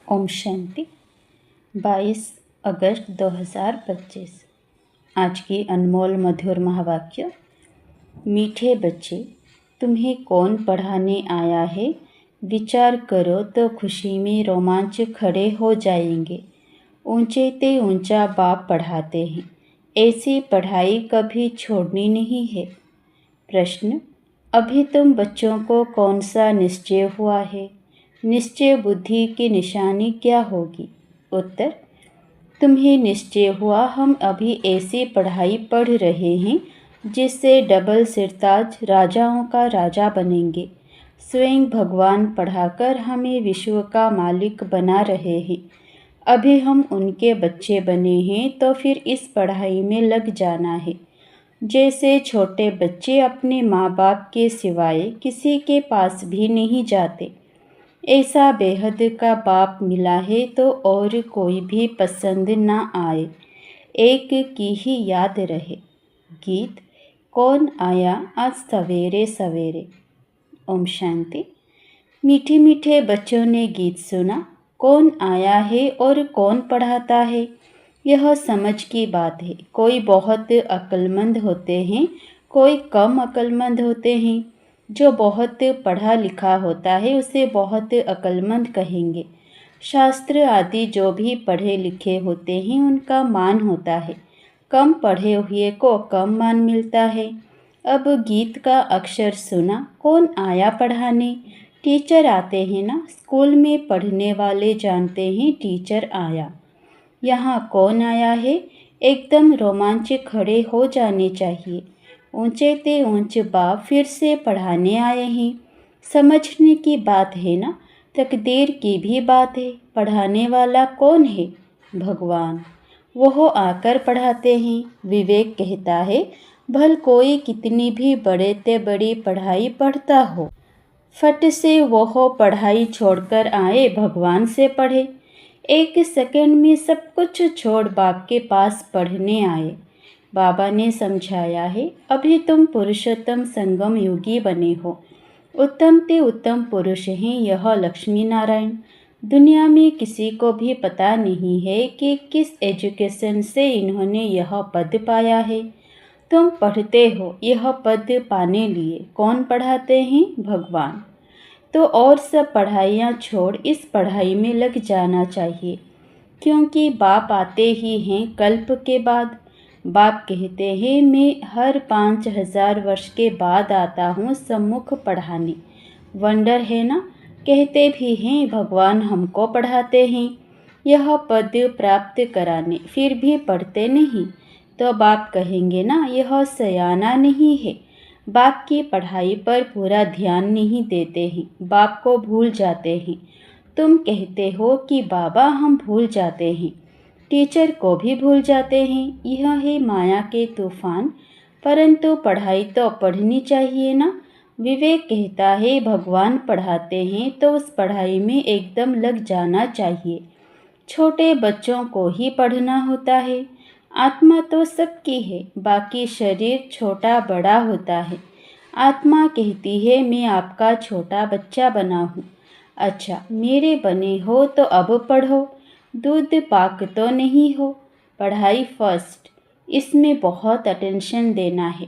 ओम शांति। 22 अगस्त 2025। आज की अनमोल मधुर महावाक्य। मीठे बच्चे, तुम्हें कौन पढ़ाने आया है, विचार करो तो खुशी में रोमांच खड़े हो जाएंगे। ऊंचे ते ऊंचा बाप पढ़ाते हैं, ऐसी पढ़ाई कभी छोड़नी नहीं है। प्रश्न, अभी तुम बच्चों को कौन सा निश्चय हुआ है? निश्चय बुद्धि की निशानी क्या होगी? उत्तर, तुम्हें निश्चय हुआ हम अभी ऐसी पढ़ाई पढ़ रहे हैं जिससे डबल सिरताज राजाओं का राजा बनेंगे। स्वयं भगवान पढ़ाकर हमें विश्व का मालिक बना रहे हैं। अभी हम उनके बच्चे बने हैं तो फिर इस पढ़ाई में लग जाना है। जैसे छोटे बच्चे अपने माँ बाप के सिवाय किसी के पास भी नहीं जाते, ऐसा बेहद का बाप मिला है तो और कोई भी पसंद ना आए, एक की ही याद रहे। गीत, कौन आया आज सवेरे सवेरे। ओम शांति। मीठे मीठे बच्चों ने गीत सुना। कौन आया है और कौन पढ़ाता है, यह समझ की बात है। कोई बहुत अक्लमंद होते हैं, कोई कम अक्लमंद होते हैं। जो बहुत पढ़ा लिखा होता है उसे बहुत अक्लमंद कहेंगे। शास्त्र आदि जो भी पढ़े लिखे होते हैं उनका मान होता है, कम पढ़े हुए को कम मान मिलता है। अब गीत का अक्षर सुना। कौन आया पढ़ाने? टीचर आते हैं ना। स्कूल में पढ़ने वाले जानते हैं टीचर आया। यहाँ कौन आया है? एकदम रोमांच खड़े हो जाने चाहिए। ऊंचे ते ऊंच बाप फिर से पढ़ाने आए हैं। समझने की बात है ना, तकदीर की भी बात है। पढ़ाने वाला कौन है? भगवान। वो आकर पढ़ाते हैं। विवेक कहता है, भल कोई कितनी भी बड़े ते बड़ी पढ़ाई पढ़ता हो, फट से वो पढ़ाई छोड़कर आए, भगवान से पढ़े। एक सेकंड में सब कुछ छोड़ बाप के पास पढ़ने आए। बाबा ने समझाया है, अभी तुम पुरुषोत्तम संगम योगी बने हो। उत्तम ते उत्तम पुरुष हैं यह लक्ष्मी नारायण। दुनिया में किसी को भी पता नहीं है कि किस एजुकेशन से इन्होंने यह पद पाया है। तुम पढ़ते हो यह पद पाने लिए। कौन पढ़ाते हैं? भगवान। तो और सब पढ़ाइयाँ छोड़ इस पढ़ाई में लग जाना चाहिए, क्योंकि बाप आते ही हैं कल्प के बाद। बाप कहते हैं, मैं हर 5000 वर्ष के बाद आता हूँ सम्मुख पढ़ाने। वंडर है ना। कहते भी हैं भगवान हमको पढ़ाते हैं यह पद प्राप्त कराने, फिर भी पढ़ते नहीं। तो बाप कहेंगे ना, यह सयाना नहीं है। बाप की पढ़ाई पर पूरा ध्यान नहीं देते हैं, बाप को भूल जाते हैं। तुम कहते हो कि बाबा हम भूल जाते हैं, टीचर को भी भूल जाते हैं। यह है माया के तूफान। परंतु पढ़ाई तो पढ़नी चाहिए ना। विवेक कहता है, भगवान पढ़ाते हैं तो उस पढ़ाई में एकदम लग जाना चाहिए। छोटे बच्चों को ही पढ़ना होता है। आत्मा तो सबकी है, बाकी शरीर छोटा बड़ा होता है। आत्मा कहती है, मैं आपका छोटा बच्चा बना हूँ। अच्छा, मेरे बने हो तो अब पढ़ो। दूध पाक तो नहीं हो। पढ़ाई फर्स्ट, इसमें बहुत अटेंशन देना है।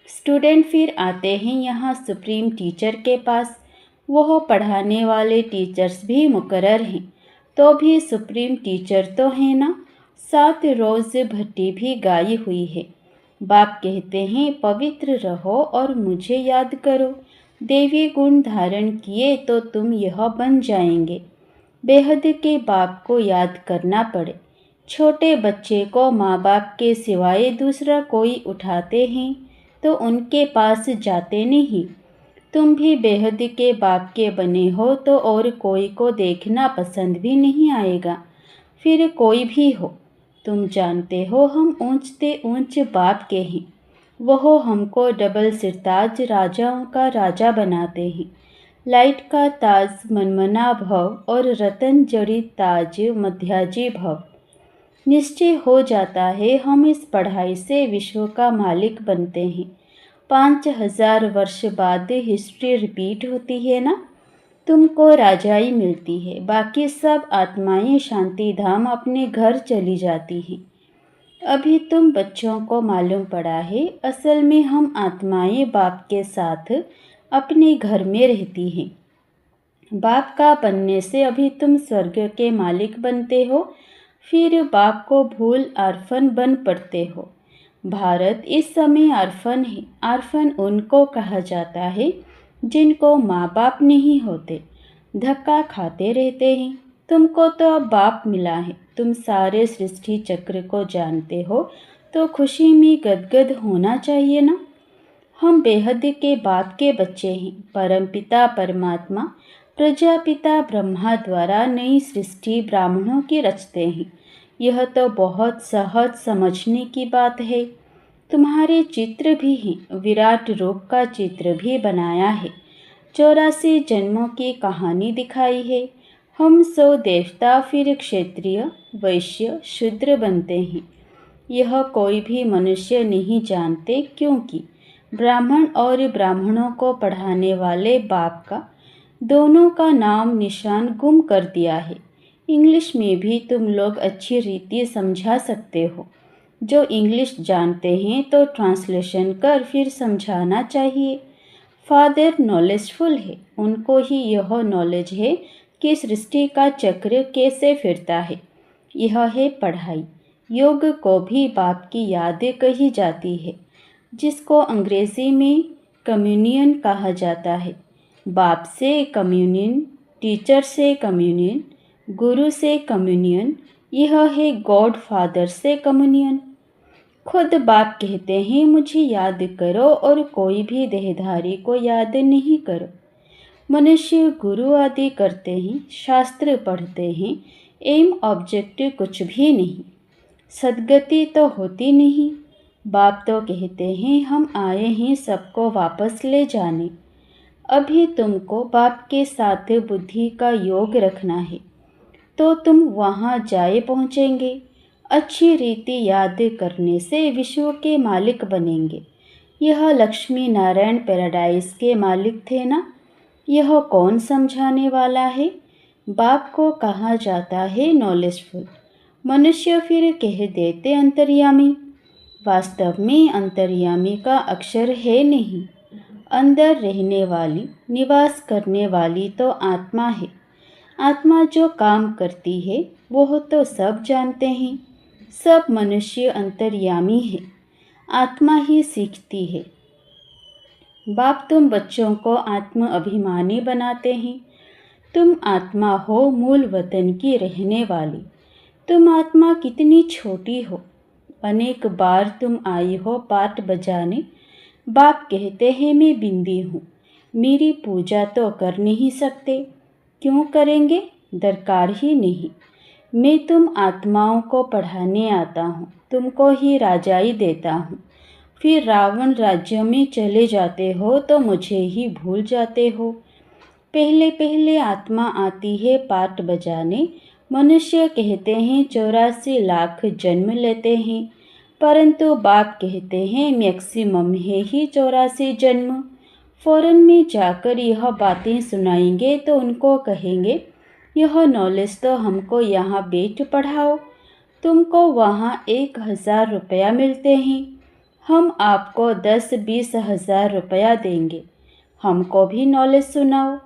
स्टूडेंट फिर आते हैं यहाँ सुप्रीम टीचर के पास। वह पढ़ाने वाले टीचर्स भी मुकर्रर हैं, तो भी सुप्रीम टीचर तो है ना। 7 रोज़ भट्टी भी गाई हुई है। बाप कहते हैं, पवित्र रहो और मुझे याद करो। देवी गुण धारण किए तो तुम यह बन जाएंगे। बेहद के बाप को याद करना पड़े। छोटे बच्चे को माँ बाप के सिवाय दूसरा कोई उठाते हैं तो उनके पास जाते नहीं। तुम भी बेहद के बाप के बने हो तो और कोई को देखना पसंद भी नहीं आएगा, फिर कोई भी हो। तुम जानते हो हम ऊंचते ऊंच बाप के हैं। वह हमको डबल सिरताज राजाओं का राजा बनाते हैं। लाइट का ताज मनमना भव और रतन जड़ित ताज मध्याजी भव। निश्चय हो जाता है हम इस पढ़ाई से विश्व का मालिक बनते हैं। 5000 वर्ष बाद हिस्ट्री रिपीट होती है ना, तुमको राजाई मिलती है, बाकी सब आत्माएं शांति धाम अपने घर चली जाती हैं। अभी तुम बच्चों को मालूम पड़ा है, असल में हम आत्माएं बाप के साथ अपने घर में रहती हैं। बाप का बनने से अभी तुम स्वर्ग के मालिक बनते हो, फिर बाप को भूल आर्फन बन पड़ते हो। भारत इस समय आर्फन है। आर्फन उनको कहा जाता है जिनको माँ बाप नहीं होते, धक्का खाते रहते हैं। तुमको तो अब बाप मिला है, तुम सारे सृष्टि चक्र को जानते हो, तो खुशी में गदगद होना चाहिए ना। हम बेहद के बाप के बच्चे हैं। परमपिता परमात्मा प्रजापिता ब्रह्मा द्वारा नई सृष्टि ब्राह्मणों की रचते हैं। यह तो बहुत सहज समझने की बात है। तुम्हारे चित्र भी हैं, विराट रूप का चित्र भी बनाया है, 84 जन्मों की कहानी दिखाई है। हम सौ देवता फिर क्षत्रिय वैश्य शूद्र बनते हैं। यह कोई भी मनुष्य नहीं जानते, क्योंकि ब्राह्मण और ब्राह्मणों को पढ़ाने वाले बाप का दोनों का नाम निशान गुम कर दिया है। इंग्लिश में भी तुम लोग अच्छी रीति समझा सकते हो। जो इंग्लिश जानते हैं तो ट्रांसलेशन कर फिर समझाना चाहिए। फादर नॉलेजफुल है, उनको ही यह नॉलेज है कि सृष्टि का चक्र कैसे फिरता है। यह है पढ़ाई। योग को भी बाप की याद कही जाती है, जिसको अंग्रेजी में कम्युनियन कहा जाता है। बाप से कम्युनियन, टीचर से कम्युनियन, गुरु से कम्युनियन, यह है गॉड फादर से कम्युनियन। खुद बाप कहते हैं मुझे याद करो और कोई भी देहधारी को याद नहीं करो। मनुष्य गुरु आदि करते हैं, शास्त्र पढ़ते हैं, एम ऑब्जेक्टिव कुछ भी नहीं, सदगति तो होती नहीं। बाप तो कहते हैं हम आए हैं सबको वापस ले जाने। अभी तुमको बाप के साथ बुद्धि का योग रखना है, तो तुम वहाँ जाए पहुँचेंगे। अच्छी रीति याद करने से विश्व के मालिक बनेंगे। यह लक्ष्मी नारायण पैराडाइज के मालिक थे ना। यह कौन समझाने वाला है? बाप को कहा जाता है नॉलेजफुल। मनुष्य फिर कह देते अंतर्यामी। वास्तव में अंतर्यामी का अक्षर है नहीं। अंदर रहने वाली, निवास करने वाली तो आत्मा है। आत्मा जो काम करती है वह तो सब जानते हैं। सब मनुष्य अंतर्यामी है, आत्मा ही सीखती है। बाप तुम बच्चों को आत्म अभिमानी बनाते हैं। तुम आत्मा हो, मूल वतन की रहने वाली। तुम आत्मा कितनी छोटी हो। अनेक बार तुम आई हो पाठ बजाने। बाप कहते हैं मैं बिंदी हूँ, मेरी पूजा तो कर नहीं सकते। क्यों करेंगे? दरकार ही नहीं। मैं तुम आत्माओं को पढ़ाने आता हूँ, तुमको ही राजाई देता हूँ। फिर रावण राज्य में चले जाते हो तो मुझे ही भूल जाते हो। पहले पहले आत्मा आती है पाठ बजाने। मनुष्य कहते हैं 84 लाख जन्म लेते हैं, परंतु बाप कहते हैं मैक्सिमम है ही 84 जन्म। फॉरेन में जाकर यह बातें सुनाएंगे तो उनको कहेंगे यह नॉलेज तो हमको यहाँ बैठ पढ़ाओ। तुमको वहाँ 1000 रुपया मिलते हैं, हम आपको 10-20 हज़ार रुपया देंगे। हमको भी नॉलेज सुनाओ।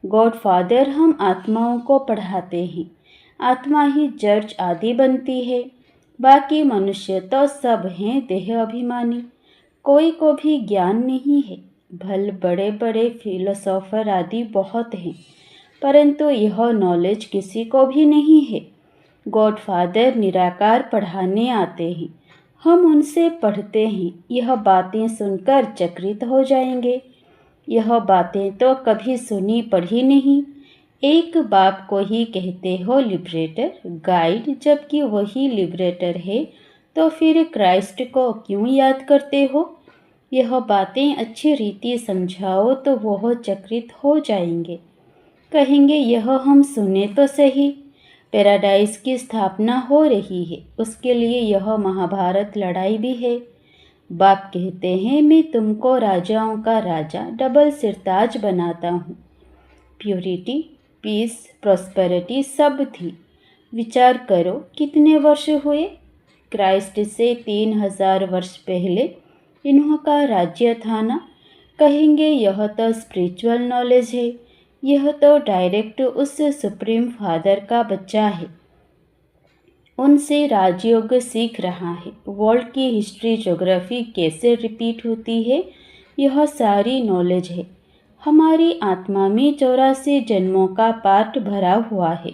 गॉड फादर हम आत्माओं को पढ़ाते हैं। आत्मा ही जज आदि बनती है। बाकी मनुष्य तो सब हैं देह अभिमानी। कोई को भी ज्ञान नहीं है। भल बड़े बड़े फिलोसोफर आदि बहुत हैं, परंतु यह नॉलेज किसी को भी नहीं है। गॉड फादर निराकार पढ़ाने आते हैं, हम उनसे पढ़ते हैं। यह बातें सुनकर चकित हो जाएंगे। यह बातें तो कभी सुनी पढ़ी नहीं। एक बाप को ही कहते हो लिबरेटर, गाइड, जबकि वही लिबरेटर है, तो फिर क्राइस्ट को क्यों याद करते हो? यह बातें अच्छी रीति समझाओ तो वह चकित हो जाएंगे। कहेंगे यह हम सुने तो सही। पैराडाइज की स्थापना हो रही है, उसके लिए यह महाभारत लड़ाई भी है। बाप कहते हैं मैं तुमको राजाओं का राजा डबल सिरताज बनाता हूँ। प्योरिटी, पीस, प्रॉस्पेरिटी सब थी। विचार करो कितने वर्ष हुए। क्राइस्ट से 3000 वर्ष पहले इन्होंका राज्य था ना। कहेंगे यह तो स्पिरिचुअल नॉलेज है, यह तो डायरेक्ट उस सुप्रीम फादर का बच्चा है, उनसे राजयोग सीख रहा है। वर्ल्ड की हिस्ट्री, ज्योग्राफी कैसे रिपीट होती है, यह सारी नॉलेज है। हमारी आत्मा में 84 जन्मों का पार्ट भरा हुआ है।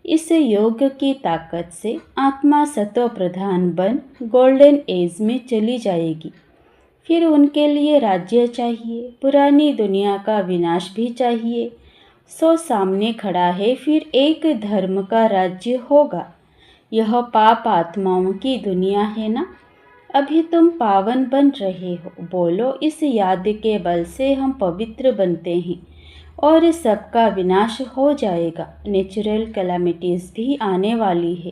इस योग की ताकत से आत्मा सतो प्रधान बन गोल्डन एज में चली जाएगी। फिर उनके लिए राज्य चाहिए, पुरानी दुनिया का विनाश भी चाहिए। सो सामने खड़ा है, फिर एक धर्म का राज्य होगा। यह पाप आत्माओं की दुनिया है ना। अभी तुम पावन बन रहे हो। बोलो, इस याद के बल से हम पवित्र बनते हैं और सबका विनाश हो जाएगा। नेचुरल कैलामिटीज़ भी आने वाली है।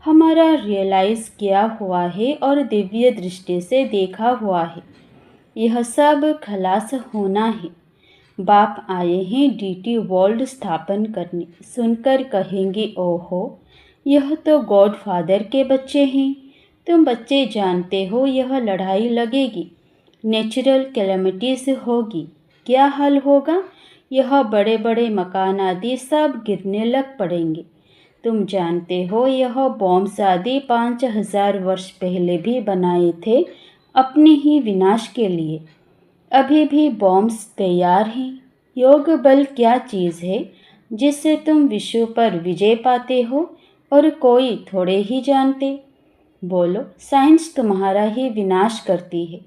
हमारा रियलाइज़ किया हुआ है और दिव्य दृष्टि से देखा हुआ है। यह सब खलास होना है। बाप आए हैं डीटी वर्ल्ड स्थापन करने। सुनकर कहेंगे, ओहो, यह तो गॉड फादर के बच्चे हैं। तुम बच्चे जानते हो यह लड़ाई लगेगी, नेचुरल कैलामिटीज़ होगी। क्या हाल होगा? यह बड़े बड़े मकान आदि सब गिरने लग पड़ेंगे। तुम जानते हो यह बॉम्ब्स आदि 5000 वर्ष पहले भी बनाए थे अपने ही विनाश के लिए। अभी भी बॉम्ब्स तैयार हैं। योग बल क्या चीज़ है जिससे तुम विश्व पर विजय पाते हो और कोई थोड़े ही जानते। बोलो, साइंस तुम्हारा ही विनाश करती है।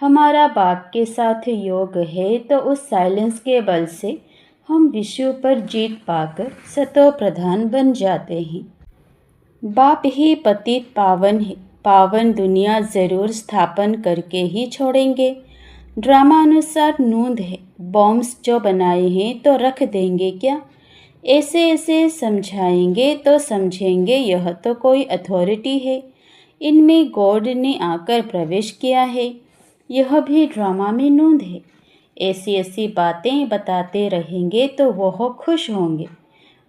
हमारा बाप के साथ योग है तो उस साइलेंस के बल से हम विश्व पर जीत पाकर सतो प्रधान बन जाते हैं। बाप ही पतित पावन है। पावन दुनिया ज़रूर स्थापन करके ही छोड़ेंगे। ड्रामा अनुसार नूंद है। बॉम्ब्स जो बनाए हैं तो रख देंगे क्या? ऐसे ऐसे समझाएंगे तो समझेंगे यह तो कोई अथॉरिटी है, इनमें गॉड ने आकर प्रवेश किया है। यह भी ड्रामा में नूंद है। ऐसी ऐसी बातें बताते रहेंगे तो वह खुश होंगे।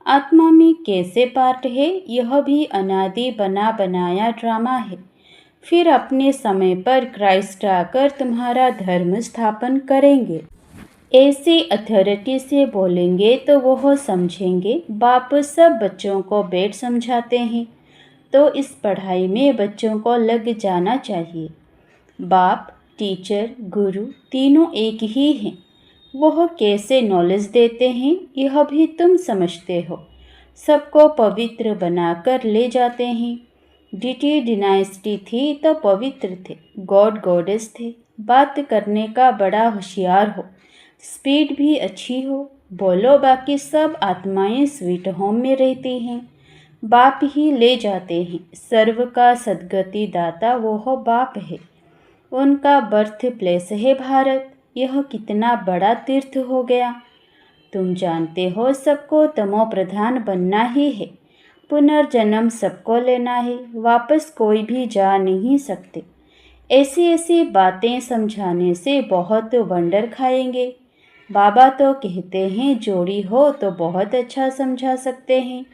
आत्मा में कैसे पार्ट है, यह भी अनादि बना बनाया ड्रामा है। फिर अपने समय पर क्राइस्ट आकर तुम्हारा धर्म स्थापन करेंगे। ऐसी अथॉरिटी से बोलेंगे तो वह समझेंगे बाप सब बच्चों को बैठ समझाते हैं, तो इस पढ़ाई में बच्चों को लग जाना चाहिए। बाप, टीचर, गुरु तीनों एक ही हैं। वह कैसे नॉलेज देते हैं यह भी तुम समझते हो। सबको पवित्र बनाकर ले जाते हैं। डीटी डिनाइस्टी थी तो पवित्र थे, गॉड गॉडेस थे। बात करने का बड़ा होशियार हो, स्पीड भी अच्छी हो। बोलो, बाकी सब आत्माएं स्वीट होम में रहती हैं, बाप ही ले जाते हैं। सर्व का सद्गति दाता वह बाप है। उनका बर्थ प्लेस है भारत। यह कितना बड़ा तीर्थ हो गया। तुम जानते हो सबको तमो प्रधान बनना ही है। पुनर्जन्म सबको लेना है, वापस कोई भी जा नहीं सकते। ऐसी ऐसी बातें समझाने से बहुत वंडर खाएंगे। बाबा तो कहते हैं जोड़ी हो तो बहुत अच्छा समझा सकते हैं।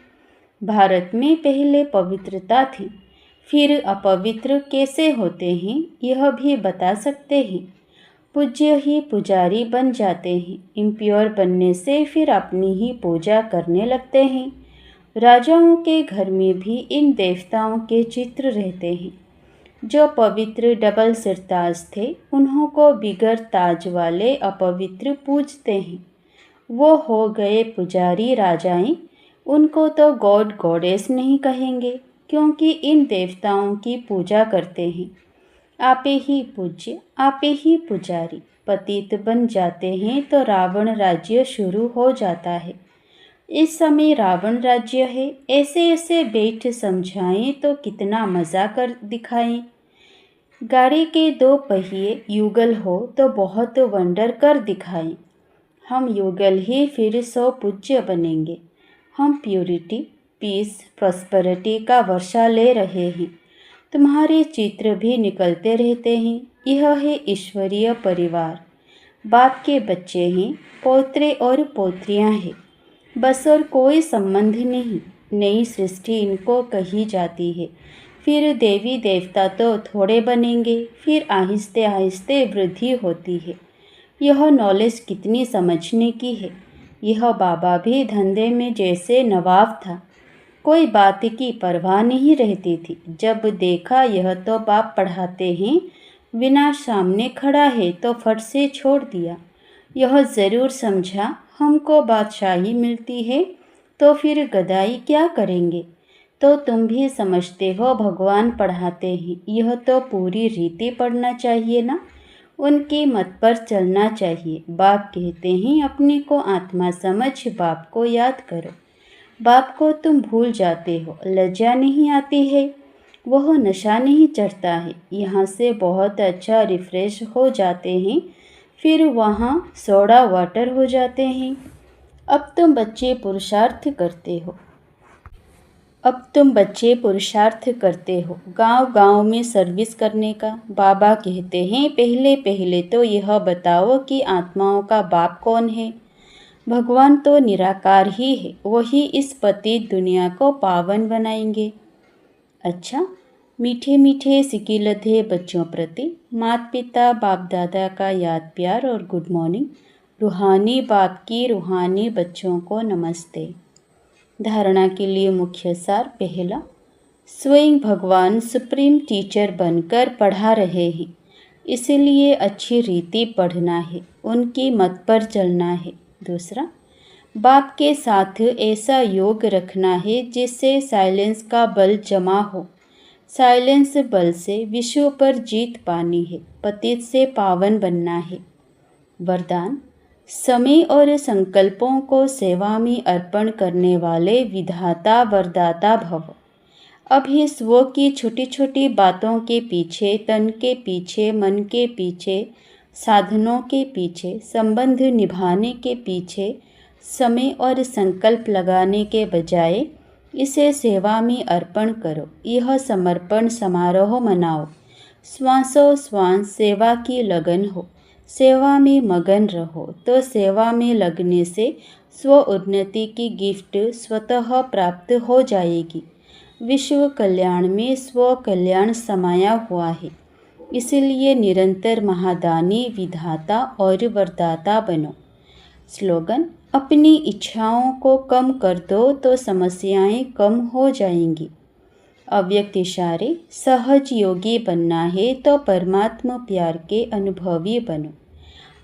भारत में पहले पवित्रता थी, फिर अपवित्र कैसे होते हैं यह भी बता सकते हैं। पूज्य ही पुजारी बन जाते हैं। इम्प्योर बनने से फिर अपनी ही पूजा करने लगते हैं। राजाओं के घर में भी इन देवताओं के चित्र रहते हैं। जो पवित्र डबल सिरताज थे उन्हों को बिगर ताज वाले अपवित्र पूजते हैं। वो हो गए पुजारी राजाएं। उनको तो गॉड गॉडेस नहीं कहेंगे, क्योंकि इन देवताओं की पूजा करते हैं। आपे ही पूज्य, आपे ही पुजारी। पतित बन जाते हैं तो रावण राज्य शुरू हो जाता है। इस समय रावण राज्य है। ऐसे ऐसे बैठ समझाएं तो कितना मज़ा कर दिखाएं। गाड़ी के 2 पहिए युगल हो तो बहुत वंडर कर दिखाएं। हम युगल ही फिर 100 पूज्य बनेंगे। हम प्योरिटी, पीस, प्रॉस्पेरिटी का वर्षा ले रहे हैं। तुम्हारे चित्र भी निकलते रहते हैं। यह है ईश्वरीय परिवार। बाप के बच्चे हैं, पोतरे और पोत्रियां हैं, बस और कोई संबंध नहीं। नई सृष्टि इनको कही जाती है। फिर देवी देवता तो थोड़े बनेंगे, फिर आहिस्ते आहिस्ते वृद्धि होती है। यह नॉलेज कितनी समझने की है। यह बाबा भी धंधे में जैसे नवाब था, कोई बात की परवाह नहीं रहती थी। जब देखा यह तो बाप पढ़ाते हैं, विनाश सामने खड़ा है तो फट से छोड़ दिया। यह ज़रूर समझा हमको बादशाही मिलती है तो फिर गदाई क्या करेंगे। तो तुम भी समझते हो भगवान पढ़ाते हैं, यह तो पूरी रीति पढ़ना चाहिए ना, उनकी मत पर चलना चाहिए। बाप कहते हैं अपने को आत्मा समझ बाप को याद करो। बाप को तुम भूल जाते हो, लज्जा नहीं आती है, वह नशा नहीं चढ़ता है। यहाँ से बहुत अच्छा रिफ्रेश हो जाते हैं, फिर वहाँ सोडा वाटर हो जाते हैं। अब तुम बच्चे पुरुषार्थ करते हो गांव-गांव में सर्विस करने का। बाबा कहते हैं पहले तो यह बताओ कि आत्माओं का बाप कौन है। भगवान तो निराकार ही है, वही इस पतित दुनिया को पावन बनाएंगे। अच्छा, मीठे मीठे सिकिलधे बच्चों प्रति माता पिता बाप दादा का याद प्यार और गुड मॉर्निंग। रूहानी बाप की रूहानी बच्चों को नमस्ते। धारणा के लिए मुख्य सार। पहला, स्वयं भगवान सुप्रीम टीचर बनकर पढ़ा रहे हैं, इसलिए अच्छी रीति पढ़ना है, उनकी मत पर चलना है। दूसरा, बाप के साथ ऐसा योग रखना है जिससे साइलेंस का बल जमा हो। साइलेंस बल से विश्व पर जीत पानी है, पतित से पावन बनना है। वरदान, समय और संकल्पों को सेवा में अर्पण करने वाले विधाता वरदाता भव। अभी स्व की छोटी छोटी बातों के पीछे, तन के पीछे, मन के पीछे, साधनों के पीछे, संबंध निभाने के पीछे समय और संकल्प लगाने के बजाय इसे सेवा में अर्पण करो। यह समर्पण समारोह मनाओ। श्वासों श्वास सेवा की लगन हो, सेवा में मगन रहो, तो सेवा में लगने से स्व उन्नति की गिफ्ट स्वतः प्राप्त हो जाएगी। विश्व कल्याण में स्व कल्याण समाया हुआ है, इसलिए निरंतर महादानी विधाता और वरदाता बनो। स्लोगन, अपनी इच्छाओं को कम कर दो तो समस्याएं कम हो जाएंगी। अव्यक्त इशारे, सहज योगी बनना है तो परमात्मा प्यार के अनुभवी बनो।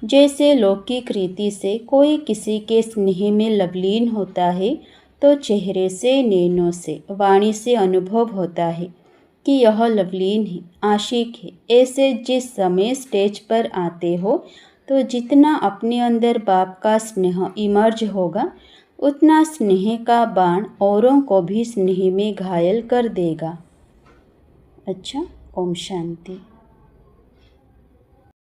जैसे लौकिक रीति से कोई किसी के स्नेह में लवलीन होता है तो चेहरे से, नैनों से, वाणी से अनुभव होता है कि यह लवलीन है, आशिक है। ऐसे जिस समय स्टेज पर आते हो तो जितना अपने अंदर बाप का स्नेह इमर्ज होगा, उतना स्नेह का बाण औरों को भी स्नेह में घायल कर देगा। अच्छा, ओम शांति।